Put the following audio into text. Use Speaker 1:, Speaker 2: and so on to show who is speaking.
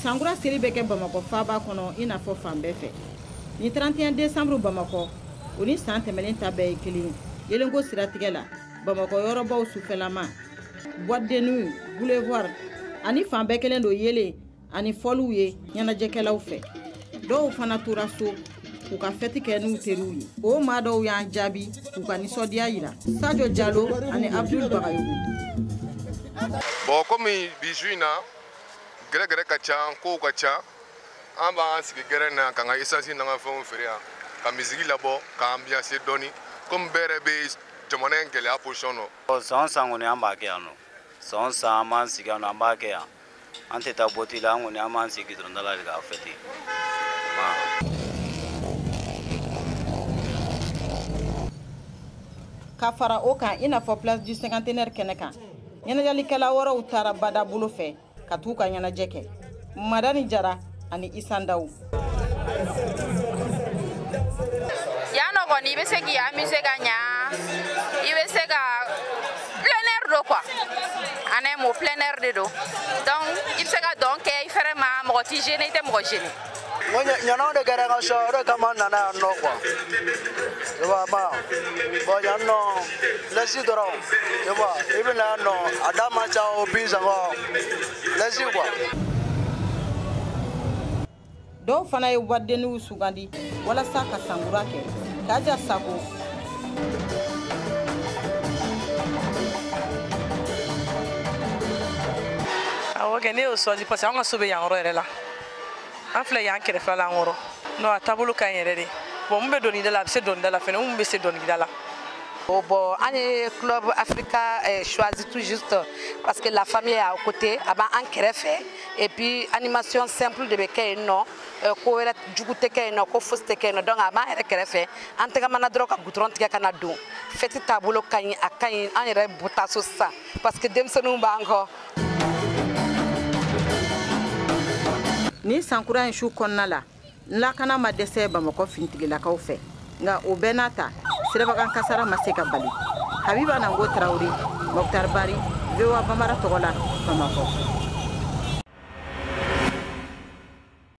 Speaker 1: Sangura seri bɛ kɛ Bamakɔ faaba kɔnɔ i n'a fɔ fan bɛɛ fɛ. Ni 31 décembre Bamakɔ, o ni san tɛmɛnen ta bɛɛ ye kelen. Yelenko siratigɛ la, Bamakɔ yɔrɔbaw sufɛlama, boîte de nuit, boulevard, ani fan bɛɛ kelen don yelen ani fɔliw ye ɲɛnajɛkɛlaw fɛ. Dɔw fana tora so k'u ka fɛti kɛ n'u teriw ye. O maa dɔw y'an jaabi k'u ka nisɔndiya yira. Sadio Diallo ani Abdul Bagayogo.
Speaker 2: Bon, comme bisu in na gɛrɛgɛrɛ ka ca kow ka ca an b'an sigi gɛrɛ na ka n ka essence n'an ka fɛnw feere yan ka misigi labɔ ka ambiance dɔɔni comme bɛɛ yɛrɛ bɛ jamana in gɛlɛya position nɔ.
Speaker 3: San o san kɔni an b'a kɛ yan nɔ san o san an b'an sigi yan nɔ an b'a kɛ yan an tɛ taa bɔti la an kɔni an b'an sigi dɔrɔn da la de k'a fêter.
Speaker 1: Ka fara o kan i n'a fɔ place du cinquantenaire kɛnɛ kan ɲɛnajɛlikɛla wɛrɛw taara bada bolo fɛ ka t'u ka ɲɛnajɛ kɛ. Madani Jara ani Isandaw.
Speaker 4: Yano kɔni i bɛ se k'i amuse ka ɲa i bɛ se ka plein air do quoi an aime plein air de do donc i bɛ se ka dɔn kɛ i fɛrɛ ma mɔgɔ t'i gêner i tɛ mɔgɔ gêner.
Speaker 5: Ɲanaw de kɛra ka sɔ o de kama nana yan nɔ quoi tu vois ma bon yan nɔ laisse dɔrɔn tu vois i bɛ na yan nɔ a da man ca o bi sɔngɔ laisse quoi.
Speaker 1: Dɔw fana ye boîte de nuit sugandi walasa ka sangura kɛ. Kaja Sako.
Speaker 6: Ok, ne y'o choisi parce que an ka so bɛ yan yɔrɔ yɛrɛ la. An filɛ yan kɛrɛfɛ la an kɔrɔ. Non, a taabolo ka ɲi yɛrɛ de. Bon mun bɛ dɔnkilida la a bɛ se dɔnkilida la fɛnɛ mun bɛ se dɔnkilida la.
Speaker 7: Bon, un club africain choisi tout juste parce que la famille est à côté, en kérefé et puis animation simple de beke non, ko era jugute ke non, ko foste ke non, donc avant era kérefé, antega manadro ka goutron tika kanadu, feti tabolo kanyi akanyi an era botaso sa parce que demsonu bango.
Speaker 1: Ni sankura en shu konna la, lakana ma dɛsɛ Bamakɔ fintigilakaw fɛ. Nga o bɛɛ n'a ta sirabakan kasara ma se ka bali. Habiba Nango Traoré, Mokhtar Bari, VOA Bambara tɔgɔ la, Bamakɔ.